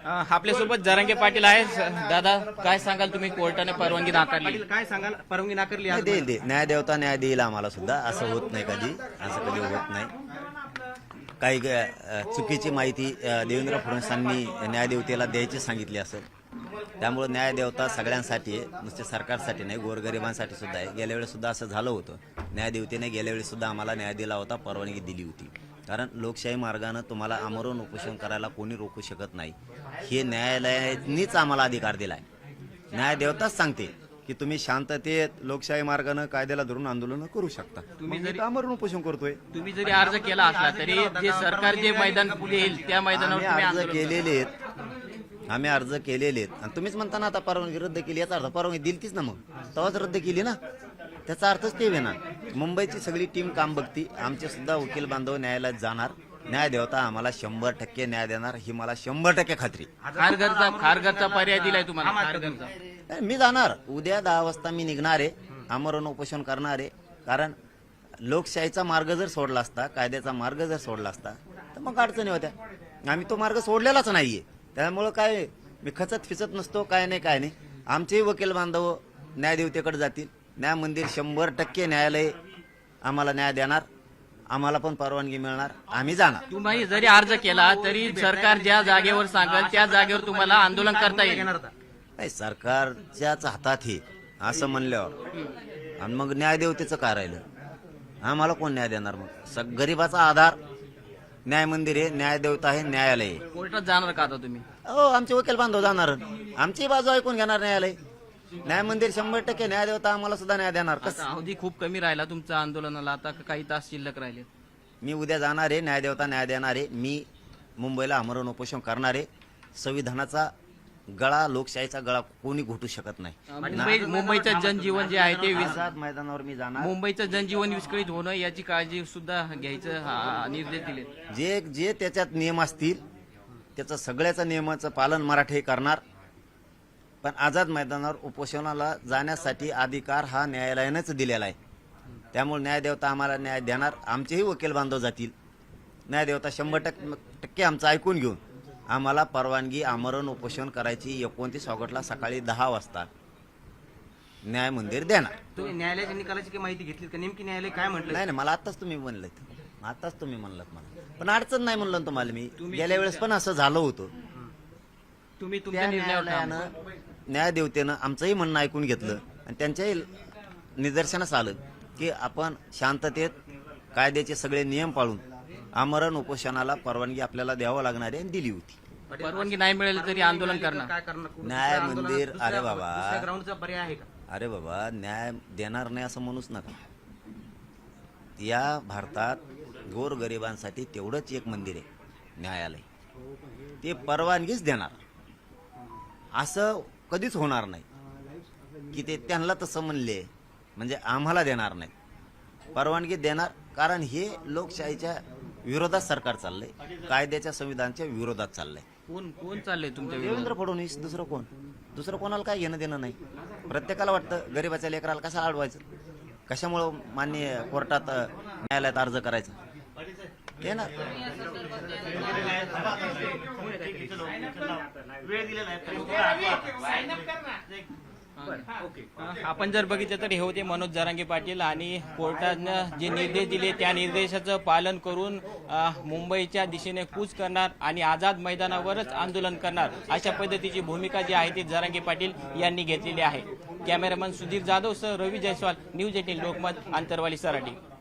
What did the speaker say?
आपल्यासोबत जरांगे पाटील आहेत. दादा, काय सांगाल तुम्ही? कोर्टाने परवानगी नाकारली. पाटील काय सांगाल? परवानगी नाकारली आज. देईल दे न्याय देवता न्याय देईल आम्हाला सुद्धा. असं होत नाही कधी, असं कधी होत नाही. काही चुकीची माहिती देवेंद्र फडणवीसांनी न्यायदेवतेला द्यायची सांगितली असेल. त्यामुळे न्याय देवता सगळ्यांसाठी आहे, नुसते सरकारसाठी नाही, गोरगरिबांसाठी सुद्धा आहे. गेल्या वेळेस सुद्धा असं झालं होतं. न्यायदेवतेने गेल्या वेळेस सुद्धा आम्हाला न्याय दिला होता, परवानगी दिली होती. कारण लोकशाही मार्गानं तुम्हाला आमरण उपोषण करायला कोणी रोखू शकत नाही. हे न्यायालयानेच आम्हाला अधिकार दिला आहे. न्यायदेवताच सांगते की तुम्ही शांततेत लोकशाही मार्गानं कायद्याला धरून आंदोलन करू शकता. तुम्ही मग मी जरी- तर आमरण उपोषण करतोय. तुम्ही जरी अर्ज केला असला तरी जे सरकार जे मैदान देईल त्या मैदानावर तुम्ही आम्ही अर्ज आंदोलन केलेले आहेत. आम्ही अर्ज केलेले आहेत. आणि तुम्हीच म्हणता ना आता परवानगी रद्द केली, याचा अर्थ परवानगी दिलतीच ना, मग तेव्हाच रद्द केली ना. त्याचा अर्थच ते आहे ना. मुंबईची सगळी टीम काम बघती. आमचे सुद्धा वकील बांधव न्यायालयात जाणार. न्याय देवता आम्हाला 100% न्याय देणार, ही मला 100% खात्री. खारघरचा पर्याय दिलाय तुम्हाला. खारघरचा मी जाणार उद्या 10 वाजता मी निघणार आहे, आमरण उपोषण करणार आहे. कारण लोकशाहीचा मार्ग जर सोडला असता, कायद्याचा मार्ग जर सोडला असता तर मग अडचणी होत्या. आम्ही तो मार्ग सोडलेलाच नाहीये. त्यामुळं काय मी खचत फिचत नसतो, काय नाही. आमचेही वकील बांधव न्यायदेवतेकडे जातील. न्याय मंदिर 100% न्यायालय आम्हाला न्याय देणार. आम्हाला पण परवानगी मिळणार, आम्ही जाणार. तुम्ही जरी अर्ज केला तरी सरकार ज्या जागेवर सांगेल त्या जागेवर तुम्हाला आंदोलन करता येईल. नाही, सरकारच्याच हातात हे असं म्हणल्यावर आणि मग न्यायदेवतेचं काय राहिलं? आम्हाला कोण न्याय देणार? मग गरीबाचा आधार न्याय मंदिर आहे, न्यायदेवता आहे, न्यायालय आहे. कोर्टात जाणार का आता तुम्ही? हो, आमचे वकील बांधव जाणार, आमची बाजू ऐकून घेणार न्यायालय. न्याय मंदिर 100% न्यायदेवता आम्हाला सुद्धा न्याय देणार. आता अवधी खूप कमी राहिला तुमच्या आंदोलनाला, आता काही तास शिल्लक राहिले. मी उद्या जाणार आहे, न्यायदेवता न्याय देणार आहे. मी मुंबईला आमरण उपोषण करणार आहे. संविधानाचा गळा, लोकशाहीचा गळा कोणी घोटू शकत नाही. मुंबईचं जनजीवन जे आहे ते आझाद मैदानावर मी जाणार. मुंबईचं जनजीवन विस्कळीत होणं याची काळजी सुद्धा घ्यायचं निर्देश दिले. जे त्याच्यात नियम असतील त्याचं सगळ्याचं नियमाचं पालन मराठी करणार. पण आझाद मैदानावर उपोषणाला जाण्यासाठी अधिकार हा न्यायालयानेच दिलेला आहे. त्यामुळे न्यायदेवता आम्हाला न्याय देणार. आमचेही वकील बांधव जातील. न्यायदेवता 100% आमचं ऐकून घेऊन आम्हाला परवानगी आमरण उपोषण करायची 29 ऑगस्टला सकाळी 10 वाजता न्याय मंदिर देणार. तुम्ही न्यायालयाच्या निकालाची काही माहिती घेतली का? नेमकी न्यायालय काय म्हटलं? नाही, मला आताच तुम्ही म्हणलं मला. पण अडचण नाही म्हणलं तुम्हाला मी. गेल्या वेळेस पण असं झालं होतं. तुम्ही त्या तुमच्या निर्णयावर न्यायालयानं, न्यायदेवतेनं आमचंही म्हणणं ऐकून घेतलं आणि त्यांच्याही निदर्शनास आलं की आपण शांततेत कायद्याचे सगळे नियम पाळून आमरण उपोषणाला परवानगी आपल्याला द्यावं लागणार आहे आणि दिली होती. परवानगी नाही मिळाली तरी आंदोलन करणार. काय करणार? न्याय मंदिर, अरे बाबा. दुसऱ्या ग्राउंडचा पर्याय आहे का? अरे बाबा, न्याय देणार नाही असं म्हणूच नका. या भारतात गोरगरिबांसाठी तेवढंच एक मंदिर आहे, न्यायालय. ते परवानगीच देणार असं कधीच होणार नाही की ते त्यांना तसं म्हणले म्हणजे आम्हाला देणार नाही. परवानगी देणार. कारण हे लोकशाहीच्या विरोधात सरकार चाललंय, कायद्याच्या संविधानाच्या विरोधात चाललंय. कोण चाललंय तुमच्या देवेंद्र फडणवीस. दुसरं कोणाला काय घेणं देणं नाही. प्रत्येकाला वाटतं गरीबाच्या लेकराला कसा अडवायचं, कशामुळं मान्य कोर्टात न्यायालयात अर्ज करायचा. ते ना आपण जर बघितलं तर हे होते मनोज जरांगे पाटील आणि कोर्टानं जे निर्देश दिले त्या निर्देशाचं पालन करून मुंबईच्या दिशेने कूच करणार आणि आझाद मैदानावरच आंदोलन करणार अशा पद्धतीची भूमिका जी आहे ती जरांगे पाटील यांनी घेतलेली आहे. कॅमेरामन सुधीर जाधव सह रवी जयस्वाल, न्यूज 18 लोकमत, आंतरवाली, सराटी.